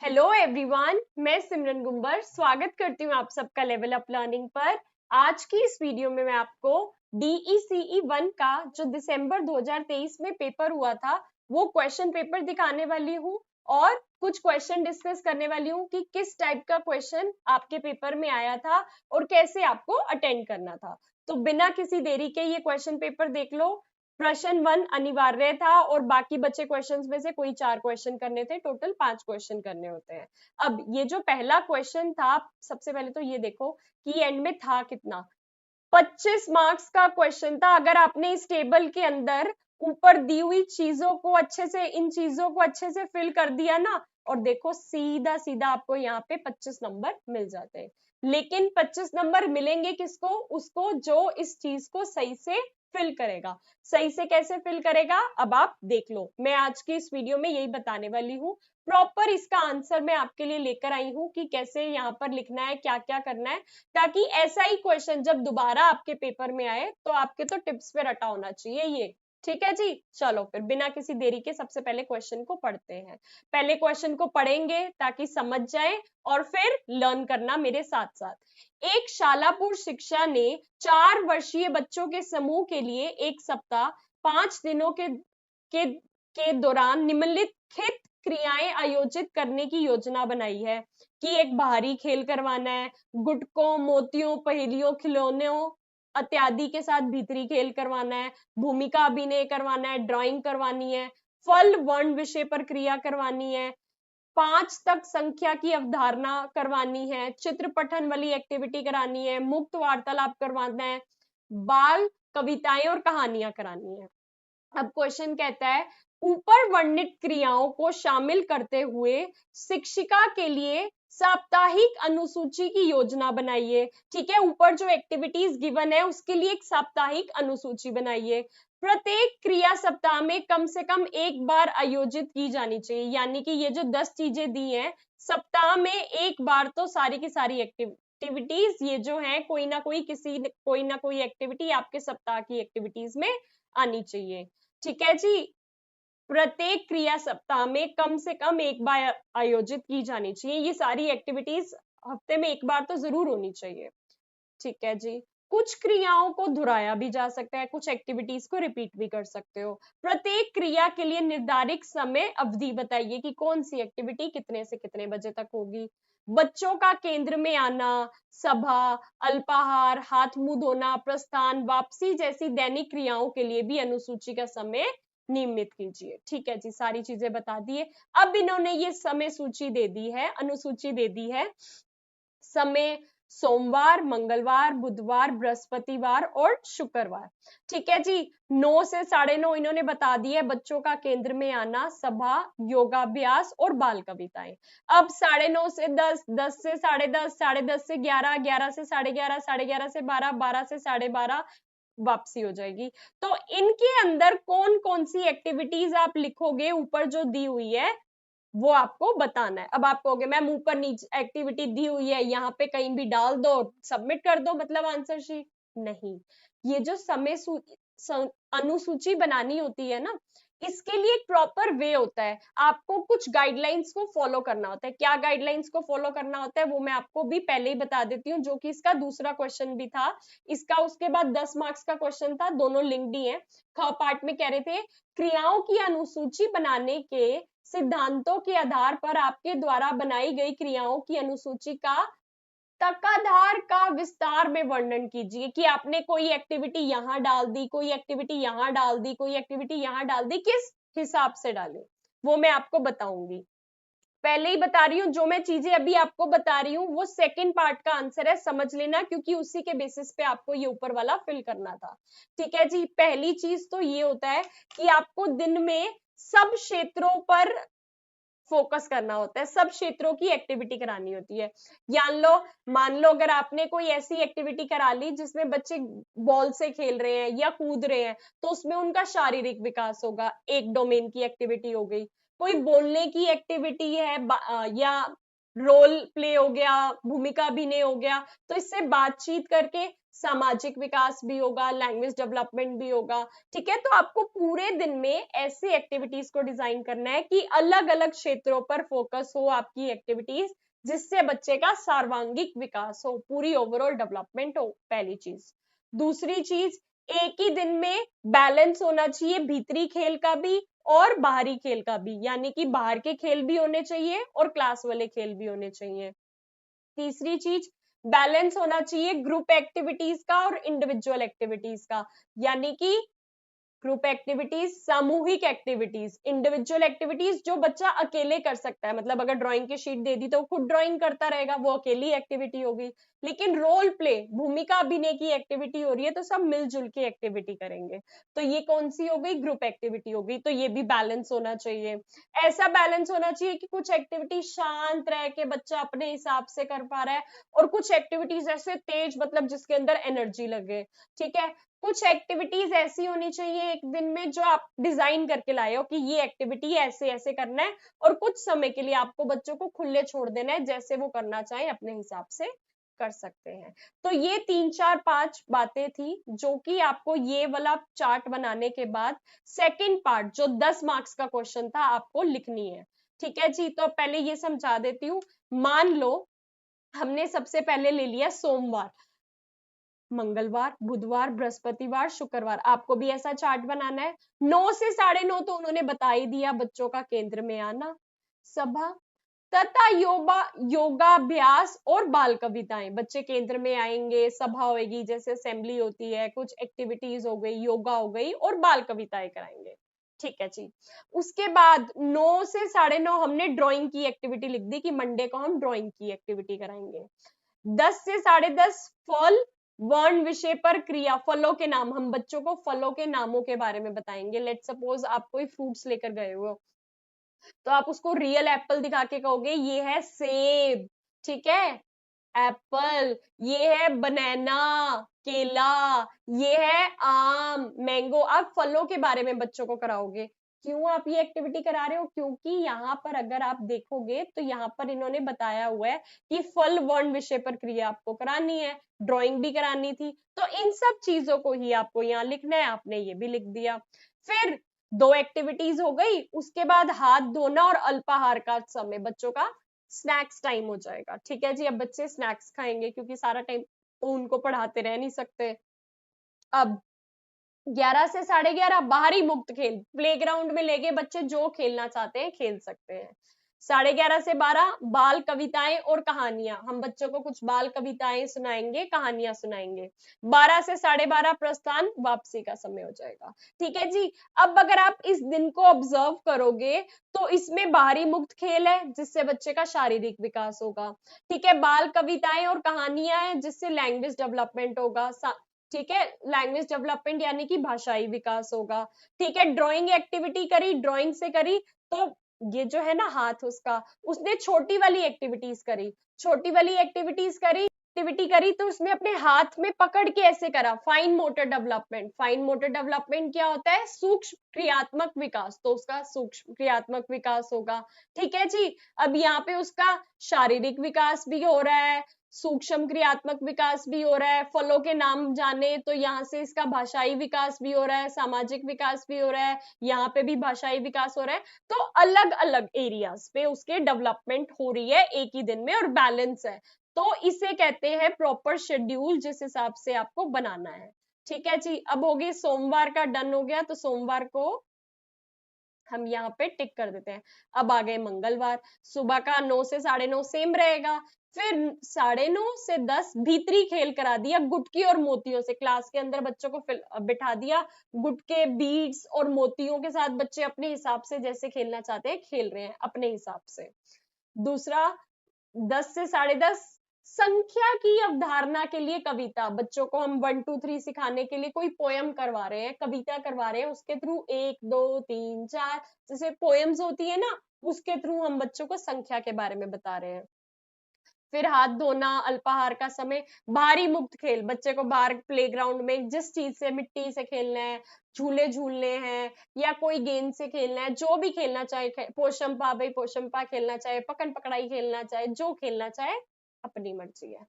Hello everyone, मैं सिमरन गुंबर स्वागत करती हूँ आप सबका लेवल अप लर्निंग पर। आज की इस वीडियो में मैं आपको DECE 1 का जो दिसंबर 2023 में पेपर हुआ था वो क्वेश्चन पेपर दिखाने वाली हूँ और कुछ क्वेश्चन डिस्कस करने वाली हूँ कि किस टाइप का क्वेश्चन आपके पेपर में आया था और कैसे आपको अटेंड करना था। तो बिना किसी देरी के ये क्वेश्चन पेपर देख लो। प्रश्न 1 अनिवार्य था और बाकी बचे क्वेश्चंस में से कोई 4 क्वेश्चन करने थे, टोटल 5 क्वेश्चन करने होते हैं। अब ये जो पहला क्वेश्चन था, सबसे पहले तो ये देखो कि एंड में था कितना। 25 मार्क्स का क्वेश्चन था। अगर आपने इस टेबल के अंदर ऊपर दी हुई चीजों को अच्छे से, इन चीजों को अच्छे से फिल कर दिया ना, और देखो सीधा सीधा आपको यहाँ पे 25 नंबर मिल जाते हैं। लेकिन 25 नंबर मिलेंगे किसको? उसको जो इस चीज को सही से फिल करेगा। सही से कैसे फिल करेगा अब आप देख लो। मैं आज की इस वीडियो में यही बताने वाली हूँ। प्रॉपर इसका आंसर मैं आपके लिए लेकर आई हूँ कि कैसे यहाँ पर लिखना है, क्या क्या करना है, ताकि ऐसा ही क्वेश्चन जब दोबारा आपके पेपर में आए तो आपके तो टिप्स पे रटा होना चाहिए ये। ठीक है जी, चलो फिर बिना किसी देरी के सबसे पहले क्वेश्चन को पढ़ते हैं। पहले क्वेश्चन को पढ़ेंगे ताकि समझ जाए और फिर लर्न करना मेरे साथ साथ। एक शालापुर शिक्षा ने 4 वर्षीय बच्चों के समूह के लिए एक सप्ताह 5 दिनों के के दौरान निम्नलिखित क्रियाएं आयोजित करने की योजना बनाई है कि एक बाहरी खेल करवाना है, गुटकों, मोतियों, पहेलियों, खिलौनों इत्यादि के साथ भीतरी खेल करवाना है, भूमिका अभिनय करवाना है, ड्राइंग करवानी है, फल वर्ण विषय पर क्रिया करवानी है, 5 तक संख्या की अवधारणा करवानी है, चित्र पठन वाली एक्टिविटी करानी है, मुक्त वार्तालाप करवाना है, बाल कविताएं और कहानियां करानी है। अब क्वेश्चन कहता है ऊपर वर्णित क्रियाओं को शामिल करते हुए शिक्षिका के लिए साप्ताहिक अनुसूची की योजना बनाइए। ठीक है, ऊपर जो एक्टिविटीज गिवन है उसके लिए एक साप्ताहिक अनुसूची बनाइए। प्रत्येक क्रिया सप्ताह में कम से कम एक बार आयोजित की जानी चाहिए, यानी कि ये जो 10 चीजें दी हैं, सप्ताह में एक बार तो सारी की सारी एक्टिविटीज ये जो है कोई ना कोई एक्टिविटी आपके सप्ताह की एक्टिविटीज में आनी चाहिए। ठीक है जी, प्रत्येक क्रिया सप्ताह में कम से कम एक बार आयोजित की जानी चाहिए। ये सारी एक्टिविटीज हफ्ते में एक बार तो जरूर होनी चाहिए। ठीक है जी, कुछ क्रियाओं को दोहराया भी जा सकता है, कुछ एक्टिविटीज को रिपीट भी कर सकते हो। प्रत्येक क्रिया के लिए निर्धारित समय अवधि बताइए कि कौन सी एक्टिविटी कितने से कितने बजे तक होगी। बच्चों का केंद्र में आना, सभा, अल्पाहार, हाथ मुंह धोना, प्रस्थान, वापसी जैसी दैनिक क्रियाओं के लिए भी अनुसूची का समय नियमित कीजिए। ठीक है जी, सारी चीजें बता दिए। अब इन्होंने ये समय सूची दे दी है, अनुसूची दे दी है। समय सोमवार, मंगलवार, बुधवार, बृहस्पतिवार और शुक्रवार। ठीक है जी, 9 से 9:30 इन्होंने बता दिया बच्चों का केंद्र में आना, सभा, योगाभ्यास और बाल कविताएं। अब 9:30 से 10, 10 से 10:30, 10:30 से 11, 11 से 11:30, 11:30 से 12, 12 से 12:30 वापसी हो जाएगी। तो इनके अंदर कौन कौन सी एक्टिविटीज आप लिखोगे ऊपर जो दी हुई है वो आपको बताना है। अब आप कहोगे मैम ऊपर नीचे एक्टिविटी दी हुई है, यहाँ पे कहीं भी डाल दो, सबमिट कर दो मतलब आंसर शीट। नहीं, ये जो अनुसूची बनानी होती है ना, इसके लिए एक प्रॉपर वे होता है। आपको कुछ गाइडलाइंस को फॉलो करना होता है। क्या गाइडलाइंस को फॉलो करना होता है वो मैं आपको भी पहले ही बता देती हूँ, जो कि इसका दूसरा क्वेश्चन भी था। इसका उसके बाद 10 मार्क्स का क्वेश्चन था, दोनों लिंक्ड ही है। ख पार्ट में कह रहे थे क्रियाओं की अनुसूची बनाने के सिद्धांतों के आधार पर आपके द्वारा बनाई गई क्रियाओं की अनुसूची का तकाधार का विस्तार में वर्णन कीजिए कि आपने कोई एक्टिविटी यहाँ डाल दी, कोई एक्टिविटी यहाँ डाल दी, कोई एक्टिविटी यहाँ डाल दी, किस हिसाब से डाली वो मैं आपको बताऊंगी। पहले ही बता रही हूँ, जो मैं चीजें अभी आपको बता रही हूँ वो सेकंड पार्ट का आंसर है, समझ लेना, क्योंकि उसी के बेसिस पे आपको ये ऊपर वाला फिल करना था। ठीक है जी, पहली चीज तो ये होता है कि आपको दिन में सब क्षेत्रों पर फोकस करना होता है, सब क्षेत्रों की एक्टिविटी करानी होती है। मान लो अगर आपने कोई ऐसी एक्टिविटी करा ली जिसमें बच्चे बॉल से खेल रहे हैं या कूद रहे हैं, तो उसमें उनका शारीरिक विकास होगा, एक डोमेन की एक्टिविटी हो गई। कोई बोलने की एक्टिविटी है या रोल प्ले हो गया, भूमिका अभिनय हो गया। तो इससे बातचीत करके सामाजिक विकास भी होगा, लैंग्वेज डेवलपमेंट भी होगा। ठीक है, तो आपको पूरे दिन में ऐसी एक्टिविटीज को डिजाइन करना है कि अलग अलग क्षेत्रों पर फोकस हो आपकी एक्टिविटीज, जिससे बच्चे का सर्वांगीण विकास हो, पूरी ओवरऑल डेवलपमेंट हो, पहली चीज। दूसरी चीज, एक ही दिन में बैलेंस होना चाहिए भीतरी खेल का भी और बाहरी खेल का भी, यानी कि बाहर के खेल भी होने चाहिए और क्लास वाले खेल भी होने चाहिए। तीसरी चीज, बैलेंस होना चाहिए ग्रुप एक्टिविटीज का और इंडिविजुअल एक्टिविटीज का, यानी कि ग्रुप एक्टिविटीज, सामूहिक एक्टिविटीज, इंडिविजुअल एक्टिविटीज जो बच्चा अकेले कर सकता है, मतलब अगर ड्राइंग की शीट दे दी तो खुद ड्राइंग करता रहेगा, वो अकेली एक्टिविटी होगी। लेकिन रोल प्ले, भूमिका अभिनय की एक्टिविटी हो रही है तो सब मिलजुल के एक्टिविटी करेंगे, तो ये कौन सी हो गई, ग्रुप एक्टिविटी हो गई। तो ये भी बैलेंस होना चाहिए। ऐसा बैलेंस होना चाहिए कि कुछ एक्टिविटी शांत रह के बच्चा अपने हिसाब से कर पा रहा है, और कुछ एक्टिविटीज ऐसे तेज, मतलब जिसके अंदर एनर्जी लगे। ठीक है, कुछ एक्टिविटीज ऐसी होनी चाहिए एक दिन में जो आप डिजाइन करके लाए हो कि ये एक्टिविटी ऐसे ऐसे करना है, और कुछ समय के लिए आपको बच्चों को खुले छोड़ देना है, जैसे वो करना चाहे अपने हिसाब से कर सकते हैं। तो ये 3 4 5 बातें थी जो कि आपको ये वाला चार्ट बनाने के बाद सेकंड पार्ट जो 10 मार्क्स का क्वेश्चन था आपको लिखनी है। ठीक है जी, तो पहले ये समझा देती हूँ। मान लो हमने सबसे पहले ले लिया सोमवार, मंगलवार, बुधवार, बृहस्पतिवार, शुक्रवार, आपको भी ऐसा चार्ट बनाना है। 9 से 9:30 तो उन्होंने बता ही दिया, बच्चों का केंद्र में आना, सभा तथा योगाभ्यास और बाल कविताएं, बच्चे केंद्र में आएंगे, सभा होगी जैसे असेंबली होती है, कुछ एक्टिविटीज हो गई, योगा हो गई, और बाल कविताएं कराएंगे। ठीक है जी। उसके बाद 9 से 9:30 हमने ड्राइंग की एक्टिविटी लिख दी कि मंडे को हम ड्राइंग की एक्टिविटी कराएंगे। 10 से 10:30 फल वर्ण विषय पर क्रिया, फलों के नाम, हम बच्चों को फलों के नामों के बारे में बताएंगे। लेट सपोज आप कोई फ्रूट्स लेकर गए हो, तो आप उसको रियल एप्पल दिखा के कहोगे ये है सेब, ठीक है, एप्पल, ये है बनाना, केला, ये है आम, मैंगो। आप फलों के बारे में बच्चों को कराओगे। क्यों आप ये एक्टिविटी करा रहे हो, क्योंकि यहाँ पर अगर आप देखोगे तो यहाँ पर इन्होंने बताया हुआ है कि फल वर्ण विषय पर क्रिया आपको करानी है, ड्राइंग भी करानी थी, तो इन सब चीजों को ही आपको यहाँ लिखना है। आपने ये भी लिख दिया। फिर 2 एक्टिविटीज हो गई, उसके बाद हाथ धोना और अल्पाहार का समय, बच्चों का स्नैक्स टाइम हो जाएगा। ठीक है जी, अब बच्चे स्नैक्स खाएंगे क्योंकि सारा टाइम तो उनको पढ़ाते रह नहीं सकते। अब 11 से 11:30 बाहरी मुक्त खेल, प्लेग्राउंड में लेके बच्चे जो खेलना चाहते हैं खेल सकते हैं। 11:30 से 12 बाल कविताएं और कहानियां, हम बच्चों को कुछ बाल कविताएं सुनाएंगे, कहानियां सुनाएंगे। 12 से 12:30 प्रस्थान, वापसी का समय हो जाएगा। ठीक है जी। अब अगर आप इस दिन को ऑब्जर्व करोगे तो इसमें बाहरी मुक्त खेल है जिससे बच्चे का शारीरिक विकास होगा। ठीक है, बाल कविताएं और कहानियां हैं जिससे लैंग्वेज डेवलपमेंट होगा। ठीक है, लैंग्वेज डेवलपमेंट यानी कि भाषाई विकास होगा। ठीक है, ड्राइंग एक्टिविटी करी, ड्राइंग से करी, तो ये जो है ना हाथ उसका, उसने छोटी वाली एक्टिविटीज करी, छोटी वाली एक्टिविटी करी तो उसमें अपने हाथ में पकड़ के ऐसे करा, fine motor development. Fine motor development क्या होता है, सूक्ष्म क्रियात्मक विकास, तो उसका सूक्ष्म क्रियात्मक विकास होगा। ठीक है जी। अब यहाँ पे उसका शारीरिक विकास भी हो रहा है, सूक्ष्म क्रियात्मक विकास भी हो रहा है, फलों के नाम जाने तो यहाँ से इसका भाषाई विकास भी हो रहा है, सामाजिक विकास भी हो रहा है, यहाँ पे भी भाषाई विकास हो रहा है। तो अलग अलग एरियाज पे उसके डेवलपमेंट हो रही है एक ही दिन में, और बैलेंस है। तो इसे कहते हैं प्रॉपर शेड्यूल, जिस हिसाब से आपको बनाना है। ठीक है जी। अब हो गई, सोमवार का डन हो गया, तो सोमवार को हम यहाँ पे टिक कर देते हैं। अब आ गए मंगलवार, सुबह का 9 से 9:30 सेम रहेगा। फिर 9:30 से 10 भीतरी खेल करा दिया, गुटकी और मोतियों से, क्लास के अंदर बच्चों को बिठा दिया, गुटके, बीड्स और मोतियों के साथ बच्चे अपने हिसाब से जैसे खेलना चाहते हैं खेल रहे हैं अपने हिसाब से। दूसरा, 10 से 10:30 संख्या की अवधारणा के लिए कविता, बच्चों को हम 1 2 3 सिखाने के लिए कोई पोयम करवा रहे हैं, कविता करवा रहे हैं, उसके थ्रू 1 2 3 4 जैसे पोएम्स होती है ना, उसके थ्रू हम बच्चों को संख्या के बारे में बता रहे हैं। फिर हाथ धोना, अल्पाहार का समय, बाहरी मुक्त खेल, बच्चे को बाहर प्लेग्राउंड में जिस चीज से, मिट्टी से खेलना है, झूले झूलने हैं या कोई गेंद से खेलना है, जो भी खेलना चाहे, पोशंपा भाई पोशंपा खेलना चाहे, पकड़ पकड़ाई खेलना चाहे, जो खेलना चाहे अपनी मर्जी है।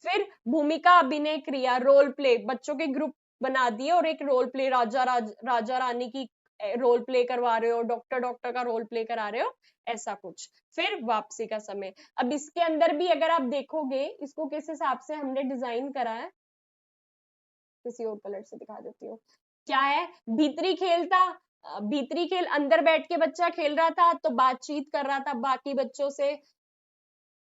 फिर भूमिका अभिनय क्रिया, रोल प्ले, बच्चों के ग्रुप बना दिए और एक रोल प्ले, राजा रानी की रोल प्ले करवा रहे हो, डॉक्टर का रोल प्ले करा रहे हो, ऐसा कुछ। फिर वापसी का समय। अब इसके अंदर भी अगर आप देखोगे इसको किस हिसाब से हमने डिजाइन करा है, किसी और कलर से दिखा देती हूँ। क्या है, भीतरी खेल था, भीतरी खेल अंदर बैठ के बच्चा खेल रहा था तो बातचीत कर रहा था बाकी बच्चों से,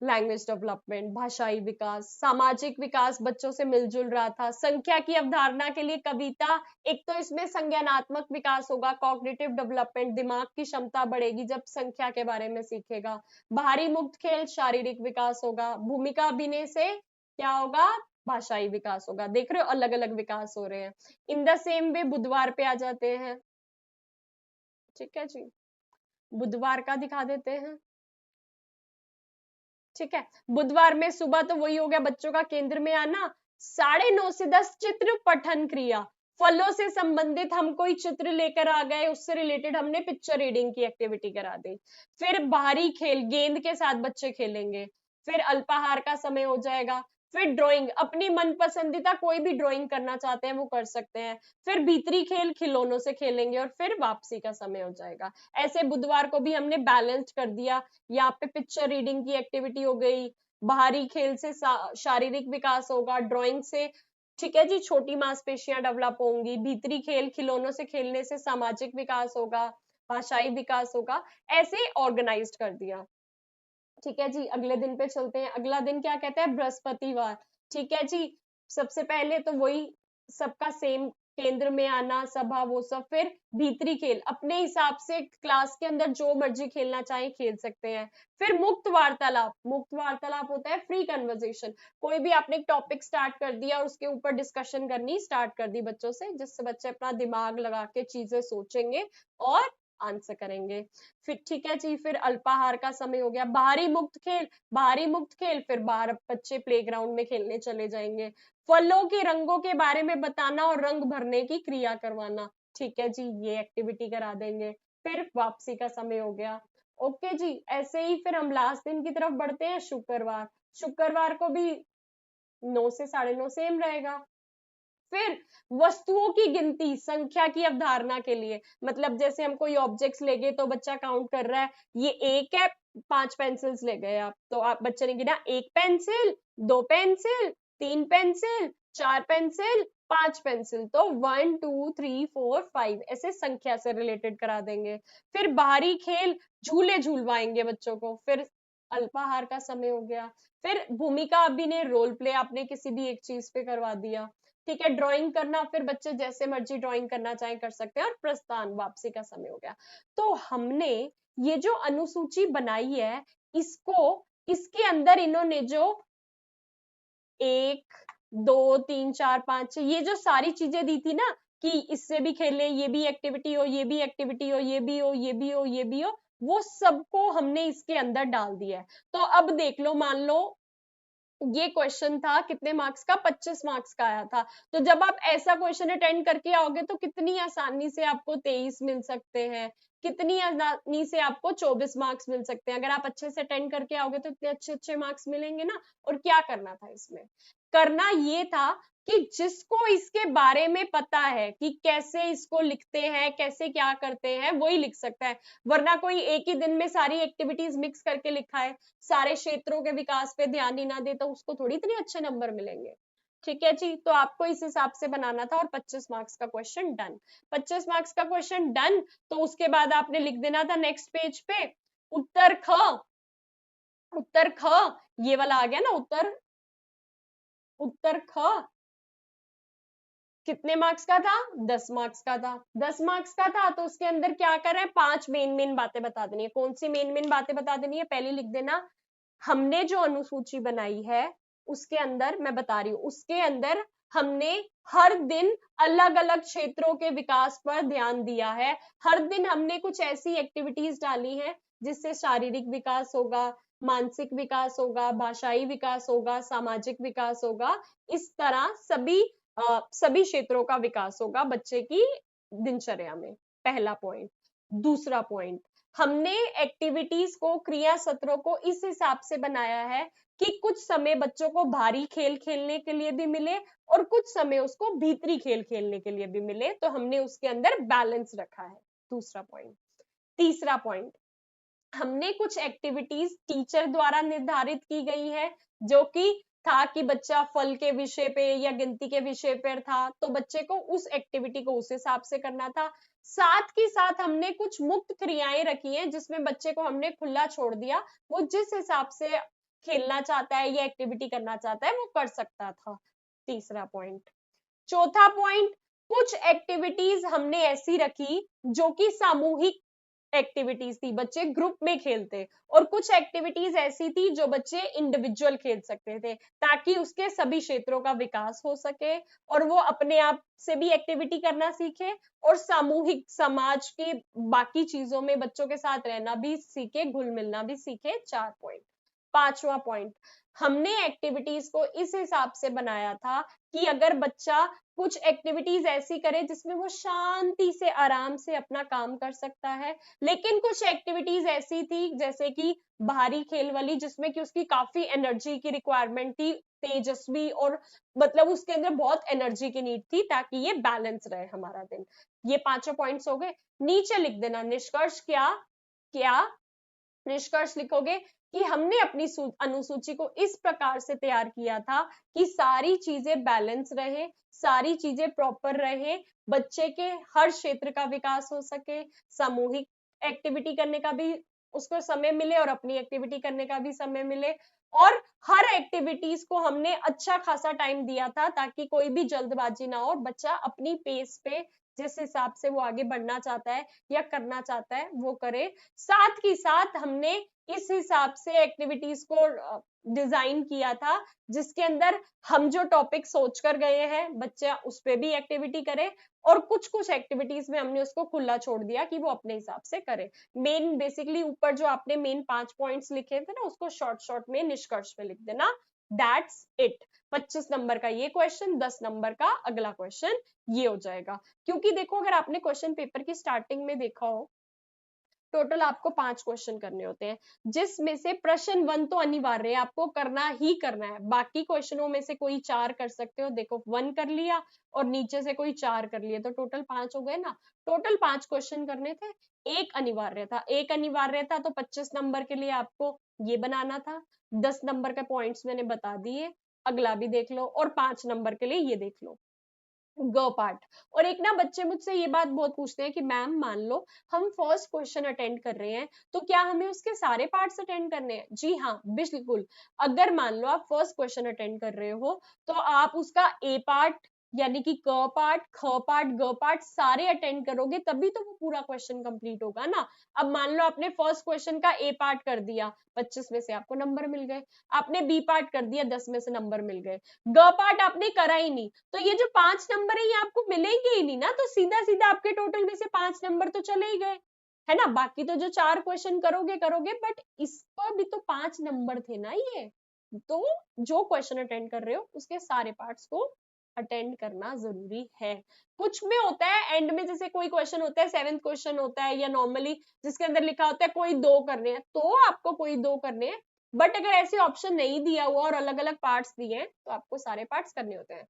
लैंग्वेज डेवलपमेंट, भाषाई विकास, सामाजिक विकास, बच्चों से मिलजुल रहा था। संख्या की अवधारणा के लिए कविता, एक तो इसमें संज्ञानात्मक विकास होगा, कॉग्निटिव डेवलपमेंट, दिमाग की क्षमता बढ़ेगी जब संख्या के बारे में सीखेगा। बाहरी मुक्त खेल, शारीरिक विकास होगा। भूमिका अभिनय से क्या होगा, भाषाई विकास होगा। देख रहे हो अलग अलग विकास हो रहे हैं। इन द सेम वे बुधवार पे आ जाते हैं, ठीक है जी, बुधवार का दिखा देते हैं। ठीक है, बुधवार में सुबह तो वही हो गया, बच्चों का केंद्र में आना। 9:30 से 10 चित्र पठन क्रिया, फलों से संबंधित हम कोई चित्र लेकर आ गए, उससे रिलेटेड हमने पिक्चर रीडिंग की एक्टिविटी करा दी। फिर बाहरी खेल, गेंद के साथ बच्चे खेलेंगे। फिर अल्पाहार का समय हो जाएगा। फिर ड्राइंग, अपनी मन पसंदीदा कोई भी ड्राइंग करना चाहते हैं वो कर सकते हैं। फिर भीतरी खेल, खिलौनों से खेलेंगे और फिर वापसी का समय हो जाएगा। ऐसे बुधवार को भी हमने बैलेंस कर दिया। यहाँ पे पिक्चर रीडिंग की एक्टिविटी हो गई, बाहरी खेल से शारीरिक विकास होगा, ड्राइंग से, ठीक है जी, छोटी मांसपेशियां डेवलप होंगी, भीतरी खेल, खिलौनों से खेलने से सामाजिक विकास होगा, भाषाई विकास होगा। ऐसे ऑर्गेनाइज कर दिया। ठीक है जी, अगले दिन पे चलते हैं। अगला दिन क्या कहता है, बृहस्पतिवार। ठीक है जी, सबसे पहले तो वही सबका सेम, केंद्र में आना, सभा, वो सब। फिर भीतरी खेल, अपने हिसाब से क्लास के अंदर जो मर्जी खेलना चाहे खेल सकते हैं। फिर मुक्त वार्तालाप, मुक्त वार्तालाप होता है फ्री कन्वर्सेशन, कोई भी आपने एक टॉपिक स्टार्ट कर दिया और उसके ऊपर डिस्कशन करनी स्टार्ट कर दी बच्चों से, जिससे बच्चे अपना दिमाग लगा के चीजें सोचेंगे और आंसर करेंगे। फिर ठीक है जी, फिर अल्पाहार का समय हो गया। बाहरी मुक्त खेल, बाहरी मुक्त खेल, फिर बाहर बच्चे प्लेग्राउंड में खेलने चले जाएंगे। फलों के रंगों के बारे में बताना और रंग भरने की क्रिया करवाना, ठीक है जी, ये एक्टिविटी करा देंगे। फिर वापसी का समय हो गया। ओके जी, ऐसे ही फिर हम लास्ट दिन की तरफ बढ़ते हैं, शुक्रवार। शुक्रवार को भी 9 से 9:30 सेम रहेगा। फिर वस्तुओं की गिनती, संख्या की अवधारणा के लिए, मतलब जैसे हम कोई ऑब्जेक्ट्स ले गए तो बच्चा काउंट कर रहा है, ये एक है, 5 पेंसिल्स ले गए आप, तो आप बच्चे ने गिना, 1 pencil, 2 pencil, 3 pencil, 4 pencil, 5 pencil, तो 1 2 3 4 5 ऐसे संख्या से रिलेटेड करा देंगे। फिर बाहरी खेल, झूले झूलवाएंगे बच्चों को। फिर अल्पाहार का समय हो गया। फिर भूमिका अभिनय, रोल प्ले आपने किसी भी एक चीज पे करवा दिया। ठीक है, ड्राइंग करना, फिर बच्चे जैसे मर्जी ड्राइंग करना चाहे कर सकते हैं। और प्रस्थान, वापसी का समय हो गया। तो हमने ये जो अनुसूची बनाई है, इसको, इसके अंदर इन्होंने जो 1 2 3 4 5 ये जो सारी चीजें दी थी ना, कि इससे भी खेलें, ये भी एक्टिविटी हो, ये भी एक्टिविटी हो, ये भी हो, ये भी हो, ये भी हो, वो सबको हमने इसके अंदर डाल दिया है। तो अब देख लो, मान लो ये क्वेश्चन था कितने मार्क्स का, 25 मार्क्स का आया था। तो जब आप ऐसा क्वेश्चन अटेंड करके आओगे तो कितनी आसानी से आपको 23 मिल सकते हैं, कितनी आसानी से आपको 24 मार्क्स मिल सकते हैं। अगर आप अच्छे से अटेंड करके आओगे तो इतने अच्छे अच्छे मार्क्स मिलेंगे ना। और क्या करना था इसमें, करना ये था कि जिसको इसके बारे में पता है कि कैसे इसको लिखते हैं, कैसे क्या करते हैं, वही लिख सकता है। वरना कोई एक ही दिन में सारी एक्टिविटीज मिक्स करके लिखा है, सारे क्षेत्रों के विकास पे ध्यान ही ना दे, तो उसको थोड़ी इतने अच्छे नंबर मिलेंगे। ठीक है जी, तो आपको इस हिसाब से बनाना था। और 25 मार्क्स का क्वेश्चन डन। 25 मार्क्स का क्वेश्चन डन, तो उसके बाद आपने लिख देना था नेक्स्ट पेज पे, उत्तर ख, उत्तर ख, ये वाला आ गया ना उत्तर, उत्तर ख कितने मार्क्स का था, 10 मार्क्स का था। 10 मार्क्स का था तो उसके अंदर क्या कर रहे हैं, 5 मेन बातें बता देनी है। कौन सी मेन बातें बता देनी है, पहले लिख देना, हमने जो अनुसूची बनाई है उसके अंदर, मैं बता रही हूँ, उसके अंदर हमने हर दिन अलग अलग क्षेत्रों के विकास पर ध्यान दिया है। हर दिन हमने कुछ ऐसी एक्टिविटीज डाली हैं जिससे शारीरिक विकास होगा, मानसिक विकास होगा, भाषाई विकास होगा, सामाजिक विकास होगा। इस तरह सभी क्षेत्रों का विकास होगा बच्चे की दिनचर्या में। पहला पॉइंट। दूसरा पॉइंट, हमने एक्टिविटीज को, क्रिया सत्रों को इस हिसाब से बनाया है कि कुछ समय बच्चों को बाहरी खेल खेलने के लिए भी मिले और कुछ समय उसको भीतरी खेल खेलने के लिए भी मिले, तो हमने उसके अंदर बैलेंस रखा है। दूसरा पॉइंट। तीसरा पॉइंट, हमने कुछ एक्टिविटीज टीचर द्वारा निर्धारित की गई है, जो कि था कि बच्चा फल के विषय पे या गिनती के विषय पर था, तो बच्चे को उस एक्टिविटी को उस हिसाब से करना था। साथ ही साथ हमने कुछ मुक्त क्रियाएं रखी हैं, जिसमें बच्चे को हमने खुला छोड़ दिया, वो जिस हिसाब से खेलना चाहता है या एक्टिविटी करना चाहता है वो कर सकता था। तीसरा पॉइंट। चौथा पॉइंट, कुछ एक्टिविटीज हमने ऐसी रखी जो कि सामूहिक एक्टिविटीज थी, बच्चे ग्रुप में खेलते, और कुछ एक्टिविटीज ऐसी थी जो बच्चे इंडिविजुअल खेल सकते थे, ताकि उसके सभी क्षेत्रों का विकास हो सके और वो अपने आप से भी एक्टिविटी करना सीखे और सामूहिक समाज के बाकी चीजों में बच्चों के साथ रहना भी सीखे, घुल मिलना भी सीखे। 4 पॉइंट। पांचवा पॉइंट, हमने एक्टिविटीज को इस हिसाब से बनाया था कि अगर बच्चा कुछ एक्टिविटीज ऐसी करे जिसमें वो शांति से आराम से अपना काम कर सकता है, लेकिन कुछ एक्टिविटीज ऐसी थी जैसे कि बाहरी खेल वाली, जिसमें कि उसकी काफी एनर्जी की रिक्वायरमेंट थी, तेजस्वी, और मतलब उसके अंदर बहुत एनर्जी की नीड थी, ताकि ये बैलेंस रहे हमारा दिन। ये पांचों पॉइंट्स हो गए। नीचे लिख देना निष्कर्ष क्या क्या निष्कर्ष लिखोगे कि हमने अपनी अनुसूची को इस प्रकार से तैयार किया था कि सारी चीजें बैलेंस रहे, सारी चीजें प्रॉपर रहे, बच्चे के हर क्षेत्र का विकास हो सके, सामूहिक एक्टिविटी करने का भी उसको समय मिले और अपनी एक्टिविटी करने का भी समय मिले, और हर एक्टिविटीज को हमने अच्छा खासा टाइम दिया था ताकि कोई भी जल्दबाजी ना हो, बच्चा अपनी पेस पे जिस हिसाब से वो आगे बढ़ना चाहता है या करना चाहता है वो करे। साथ ही साथ हमने इस हिसाब से एक्टिविटीज को डिजाइन किया था जिसके अंदर हम जो टॉपिक सोच कर गए हैं बच्चा उस पे भी एक्टिविटी करे, और कुछ कुछ एक्टिविटीज में हमने उसको खुला छोड़ दिया कि वो अपने हिसाब से करे। मेन बेसिकली ऊपर जो आपने मेन 5 पॉइंट्स लिखे थे ना, उसको शॉर्ट शॉर्ट में निष्कर्ष में लिख देना। That's it. 25 नंबर का ये क्वेश्चन, 10 नंबर का अगला क्वेश्चन ये हो जाएगा। क्योंकि देखो अगर आपने क्वेश्चन पेपर की स्टार्टिंग में देखा हो, टोटल आपको 5 क्वेश्चन करने होते हैं, जिसमें से प्रश्न 1 तो अनिवार्य है, आपको करना ही करना है। बाकी क्वेश्चनों में से कोई 4 कर सकते हो, देखो 1 कर लिया और नीचे से कोई 4 कर लिए, तो टोटल 5 हो गए ना। टोटल 5 क्वेश्चन करने थे, एक अनिवार्य था। एक अनिवार्य था तो 25 नंबर के लिए आपको ये बनाना था। 10 नंबर के पॉइंट्स मैंने बता दिए, अगला भी देख लो, और 5 नंबर के लिए ये देख लो ग पार्ट। और एक ना बच्चे मुझसे ये बात बहुत पूछते हैं कि मैम मान लो हम फर्स्ट क्वेश्चन अटेंड कर रहे हैं, तो क्या हमें उसके सारे पार्ट्स अटेंड करने हैं? जी हाँ, बिल्कुल। अगर मान लो आप फर्स्ट क्वेश्चन अटेंड कर रहे हो तो आप उसका ए पार्ट यानी कि क पार्ट, ख पार्ट, ग पार्ट सारे अटेंड करोगे, तभी तो वो पूरा क्वेश्चन कंप्लीट होगा ना। अब मान लो आपने फर्स्ट क्वेश्चन का ए पार्ट कर दिया, 25 में से आपको नंबर मिल गए। आपने बी पार्ट कर दिया, 10 में से नंबर मिल गए। ग पार्ट आपने करा ही नहीं, तो ये जो 5 नंबर है ये आपको मिलेंगे ही नहीं ना, तो सीधा सीधा आपके टोटल में से 5 नंबर तो चले ही गए, है ना। बाकी तो जो 4 क्वेश्चन करोगे करोगे, बट इसका भी तो 5 नंबर थे ना ये। तो जो क्वेश्चन अटेंड कर रहे हो उसके सारे पार्ट्स को अटेंड करना जरूरी है। कुछ में होता है एंड में, जैसे कोई क्वेश्चन होता है 7th क्वेश्चन होता है या नॉर्मली जिसके अंदर लिखा होता है कोई 2 करने हैं, तो आपको कोई 2 करने हैं। बट अगर ऐसे ऑप्शन नहीं दिया हुआ और अलग अलग पार्ट्स दिए हैं तो आपको सारे पार्ट्स करने होते हैं।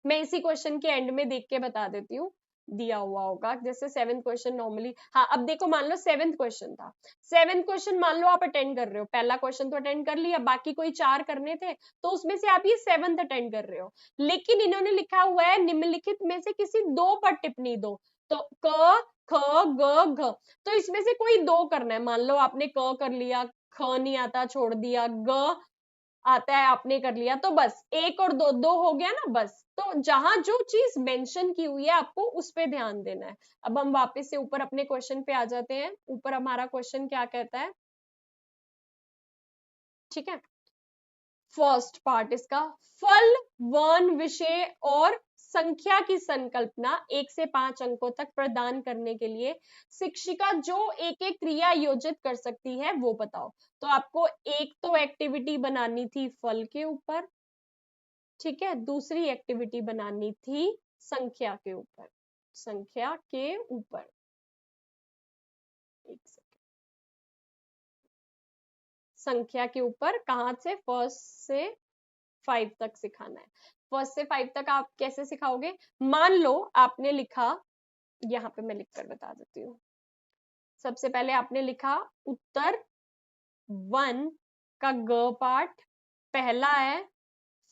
मैं इसी क्वेश्चन के एंड में देख के बता देती हूँ, दिया हुआ होगा। जैसे 7th क्वेश्चन नॉर्मली, हाँ अब देखो मान लो 7th क्वेश्चन था, 7th क्वेश्चन मान लो आप अटेंड कर रहे हो, पहला क्वेश्चन तो अटेंड कर लिया, बाकी कोई 4 करने थे, तो उसमें से आप ये 7th अटेंड कर रहे हो, लेकिन इन्होंने लिखा हुआ है निम्नलिखित में से किसी 2 पर टिप्पणी दो, तो क ख ग घ, तो इसमें से कोई 2 करना है। मान लो आपने क कर लिया, ख नहीं आता छोड़ दिया, ग आता है आपने कर लिया, तो बस 1 और 2 2 हो गया ना बस। तो जहां जो चीज मेंशन की हुई है आपको उस पे ध्यान देना है। अब हम वापस से ऊपर अपने क्वेश्चन पे आ जाते हैं। ऊपर हमारा क्वेश्चन क्या कहता है, ठीक है। फर्स्ट पार्ट इसका, फल, वर्ण, विषय और संख्या की संकल्पना 1 से 5 अंकों तक प्रदान करने के लिए शिक्षिका जो एक एक क्रिया योजित कर सकती है वो बताओ। तो आपको एक तो एक्टिविटी बनानी थी फल के ऊपर, ठीक है, दूसरी एक्टिविटी बनानी थी संख्या के ऊपर, संख्या के ऊपर। एक सेकंड, संख्या के ऊपर कहां से, फर्स्ट से 5 तक सिखाना है। फर्स्ट से 5 तक आप कैसे सिखाओगे, मान लो आपने लिखा, यहाँ पे मैं लिख कर बता देती हूँ। सबसे पहले आपने लिखा उत्तर 1 का ग पार्ट, पहला है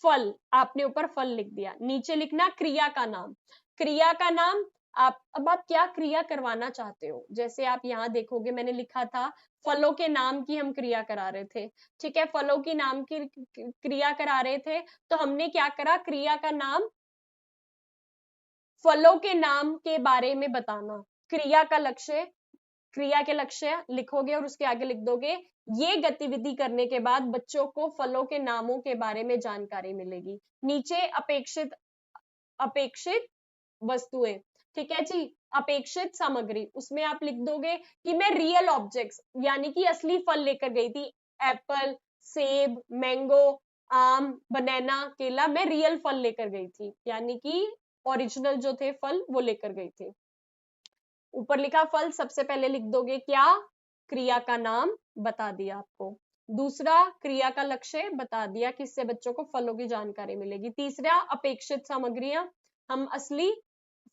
फल, आपने ऊपर फल लिख दिया, नीचे लिखना क्रिया का नाम। क्रिया का नाम, आप अब आप क्या क्रिया करवाना चाहते हो, जैसे आप यहाँ देखोगे मैंने लिखा था फलों के नाम की हम क्रिया करा रहे थे, ठीक है, फलों की नाम की क्रिया करा रहे थे, तो हमने क्या करा, क्रिया का नाम, फलों के नाम के बारे में बताना। क्रिया का लक्ष्य, क्रिया के लक्ष्य लिखोगे और उसके आगे लिख दोगे ये गतिविधि करने के बाद बच्चों को फलों के नामों के बारे में जानकारी मिलेगी। नीचे अपेक्षित, अपेक्षित वस्तुएं, ठीक है जी, अपेक्षित सामग्री, उसमें आप लिख दोगे कि मैं रियल ऑब्जेक्ट्स यानी कि असली फल लेकर गई थी, एप्पल, सेब, मैंगो, आम, बनाना, केला, मैं रियल फल लेकर गई थी, यानी कि ओरिजिनल जो थे फल वो लेकर गई थी। ऊपर लिखा फल, सबसे पहले लिख दोगे क्या, क्रिया का नाम बता दिया आपको, दूसरा क्रिया का लक्ष्य बता दिया किससे बच्चों को फलों की जानकारी मिलेगी, तीसरा अपेक्षित सामग्रियां, हम असली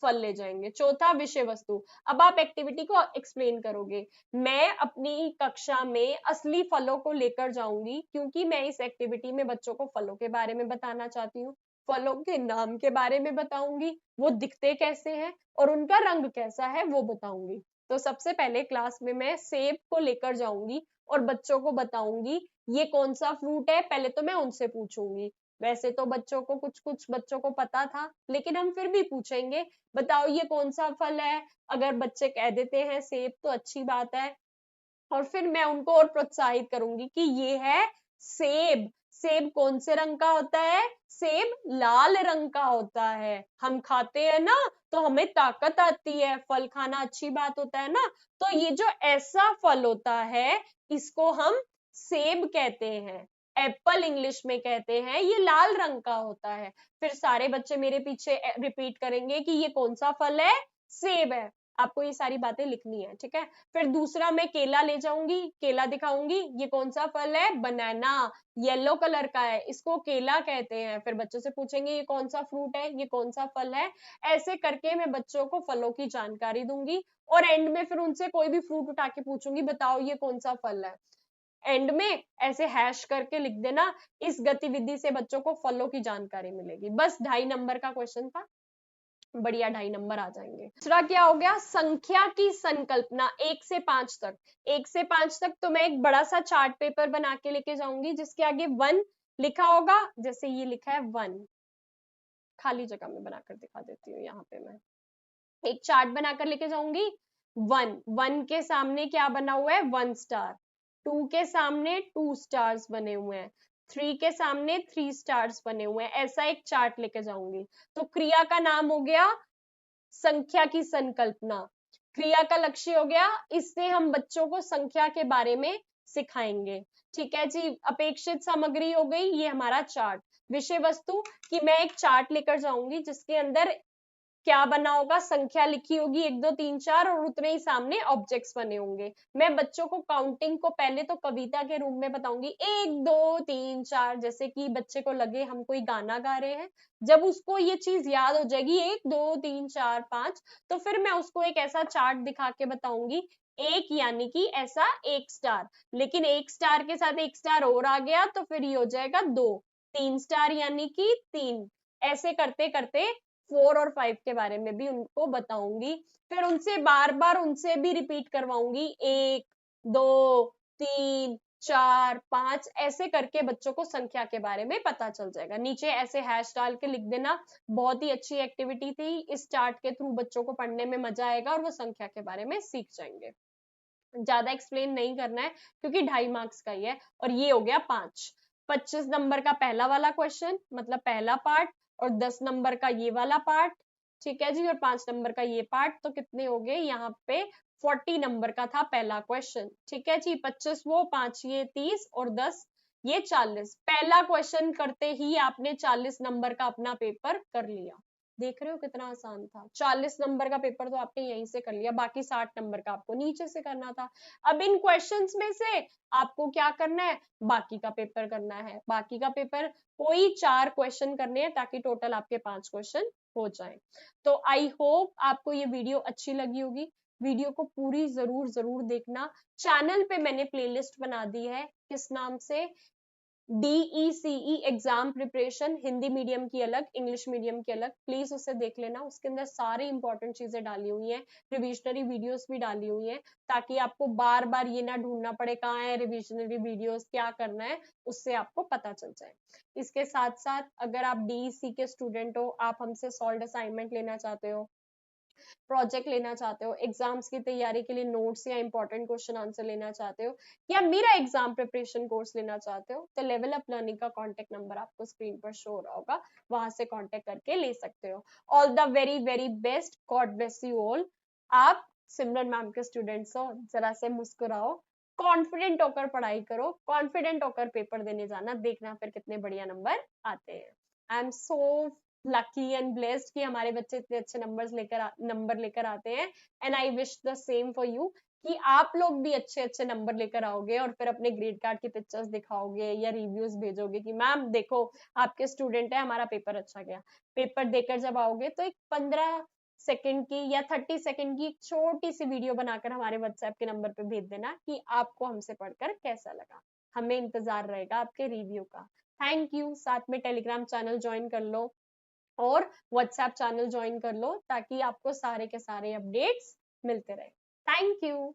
फल ले जाएंगे, चौथा विषय वस्तु। अब आप एक्टिविटी को एक्सप्लेन करोगे, मैं अपनी कक्षा में असली फलों को लेकर जाऊंगी क्योंकि मैं इस एक्टिविटी में बच्चों को फलों के बारे में बताना चाहती हूँ, फलों के नाम के बारे में बताऊंगी, वो दिखते कैसे हैं और उनका रंग कैसा है वो बताऊंगी। तो सबसे पहले क्लास में मैं सेब को लेकर जाऊंगी और बच्चों को बताऊंगी ये कौन सा फ्रूट है, पहले तो मैं उनसे पूछूंगी, वैसे तो बच्चों को कुछ कुछ बच्चों को पता था लेकिन हम फिर भी पूछेंगे, बताओ ये कौन सा फल है, अगर बच्चे कह देते हैं सेब तो अच्छी बात है, और फिर मैं उनको और प्रोत्साहित करूंगी कि ये है सेब। सेब कौन से रंग का होता है, सेब लाल रंग का होता है, हम खाते हैं ना तो हमें ताकत आती है, फल खाना अच्छी बात होता है ना, तो ये जो ऐसा फल होता है इसको हम सेब कहते हैं, एप्पल इंग्लिश में कहते हैं, ये लाल रंग का होता है। फिर सारे बच्चे मेरे पीछे रिपीट करेंगे कि ये कौन सा फल है, सेब है। आपको ये सारी बातें लिखनी है, ठीक है। फिर दूसरा मैं केला ले जाऊंगी, केला दिखाऊंगी, ये कौन सा फल है, बनाना, येलो कलर का है, इसको केला कहते हैं, फिर बच्चों से पूछेंगे ये कौन सा फ्रूट है, ये कौन सा फल है, ऐसे करके मैं बच्चों को फलों की जानकारी दूंगी और एंड में फिर उनसे कोई भी फ्रूट उठा के पूछूंगी बताओ ये कौन सा फल है, एंड में ऐसे हैश करके लिख देना। इस गतिविधि से बच्चों को फलों की जानकारी मिलेगी। बस 2.5 नंबर का क्वेश्चन था, बढ़िया 2.5 नंबर आ जाएंगे। दूसरा क्या हो गया, संख्या की संकल्पना 1 से 5 तक। 1 से 5 तक तो मैं एक बड़ा सा चार्ट पेपर बना के लेके जाऊंगी जिसके आगे 1 लिखा होगा, जैसे ये लिखा है 1, खाली जगह में बनाकर दिखा देती हूँ, यहाँ पे मैं एक चार्ट बनाकर लेके जाऊंगी, 1, 1 के सामने क्या बना हुआ है, 1 स्टार, 2 के सामने 2 स्टार्स बने हुए हैं, 3 के सामने 3 स्टार्स बने हुए हैं, ऐसा एक चार्ट लेके जाऊंगी। तो क्रिया का नाम हो गया संख्या की संकल्पना, क्रिया का लक्ष्य हो गया, इससे हम बच्चों को संख्या के बारे में सिखाएंगे, ठीक है जी। अपेक्षित सामग्री हो गई ये हमारा चार्ट, विषय वस्तु कि मैं एक चार्ट लेकर जाऊंगी जिसके अंदर क्या बना होगा, संख्या लिखी होगी 1 2 3 4 और उतने ही सामने ऑब्जेक्ट्स बने होंगे। मैं बच्चों को काउंटिंग को पहले तो कविता के रूप में बताऊंगी 1 2 3 4, जैसे कि बच्चे को लगे हम कोई गाना गा रहे हैं, जब उसको ये चीज याद हो जाएगी 1 2 3 4 5, तो फिर मैं उसको एक ऐसा चार्ट दिखा के बताऊंगी, एक यानी कि ऐसा 1 स्टार, लेकिन 1 स्टार के साथ 1 स्टार और आ गया तो फिर ये हो जाएगा 2, 3 स्टार यानी कि 3, ऐसे करते करते 4 और 5 के बारे में भी उनको बताऊंगी। फिर उनसे बार बार उनसे भी रिपीट करवाऊंगी 1 2 3 4 5, ऐसे करके बच्चों को संख्या के बारे में पता चल जाएगा। नीचे ऐसे हैश डाल के लिख देना। बहुत ही अच्छी एक्टिविटी थी, इस चार्ट के थ्रू बच्चों को पढ़ने में मजा आएगा और वो संख्या के बारे में सीख जाएंगे। ज्यादा एक्सप्लेन नहीं करना है क्योंकि 2.5 मार्क्स का ही है। और ये हो गया 5। 25 नंबर का पहला वाला क्वेश्चन मतलब पहला पार्ट, और 10 नंबर का ये वाला पार्ट, ठीक है जी, और 5 नंबर का ये पार्ट, तो कितने हो गए यहाँ पे 40 नंबर का था पहला क्वेश्चन, ठीक है जी। 25 वो, 5 ये 30 और 10 ये 40। पहला क्वेश्चन करते ही आपने 40 नंबर का अपना पेपर कर लिया। देख रहे हो कितना आसान था। 40 नंबर का पेपर तो आपने यहीं से कर लिया, बाकी 60 नंबर का आपको नीचे से करना था। अब इन क्वेश्चंस में से आपको क्या करना है, बाकी का पेपर करना है। बाकी का पेपर कोई 4 क्वेश्चन करने हैं ताकि टोटल आपके 5 क्वेश्चन हो जाए। तो आई होप आपको ये वीडियो अच्छी लगी होगी। वीडियो को पूरी जरूर जरूर देखना। चैनल पे मैंने प्लेलिस्ट बना दी है, किस नाम से, DECE exam preparation, Hindi medium की अलग, इंग्लिश मीडियम की अलग, प्लीज उसे देख लेना। उसके अंदर सारी इंपॉर्टेंट चीजें डाली हुई हैं, रिविजनरी वीडियोस भी डाली हुई हैं, ताकि आपको बार बार ये ना ढूंढना पड़े कहाँ है रिविजनरी वीडियोस, क्या करना है, उससे आपको पता चल जाए। इसके साथ साथ अगर आप DEC के स्टूडेंट हो, आप हमसे सॉल्व असाइनमेंट लेना चाहते हो, प्रोजेक्ट लेना चाहते हो, एग्जाम्स की तैयारी के लिए नोट्स या इंपॉर्टेंट क्वेश्चन आंसर लेना चाहते हो, या मेरा एग्जाम प्रिपरेशन कोर्स लेना चाहते हो, तो लेवल अप लर्निंग का कांटेक्ट नंबर आपको स्क्रीन पर शो हो रहा होगा, वहां से कांटेक्ट करके ले सकते हो। All the very very best, God bless you all. आप सिमरन मैम के स्टूडेंट्स हो, जरा से मुस्कुराओ, कॉन्फिडेंट होकर पढ़ाई करो, कॉन्फिडेंट होकर पेपर देने जाना, देखना फिर कितने बढ़िया नंबर आते हैं। I am so lucky and blessed कि हमारे बच्चे इतने अच्छे नंबर लेकर आते हैं, and I wish the same for you कि आप लोग भी अच्छे अच्छे नंबर लेकर आओगे और फिर अपने ग्रेड कार्ड की पिक्चर्स दिखाओगे या रिव्यूज भेजोगे कि मैम देखो आपके स्टूडेंट है, हमारा पेपर अच्छा गया। पेपर देकर जब आओगे तो एक 15 सेकंड की या 30 सेकंड की छोटी सी वीडियो बनाकर हमारे व्हाट्सएप के नंबर पे भेज देना कि आपको हमसे पढ़कर कैसा लगा। हमें इंतजार रहेगा आपके रिव्यू का। Thank you. साथ में टेलीग्राम चैनल ज्वाइन कर लो और व्हाट्सएप चैनल ज्वाइन कर लो ताकि आपको सारे के सारे अपडेट्स मिलते रहे। Thank you.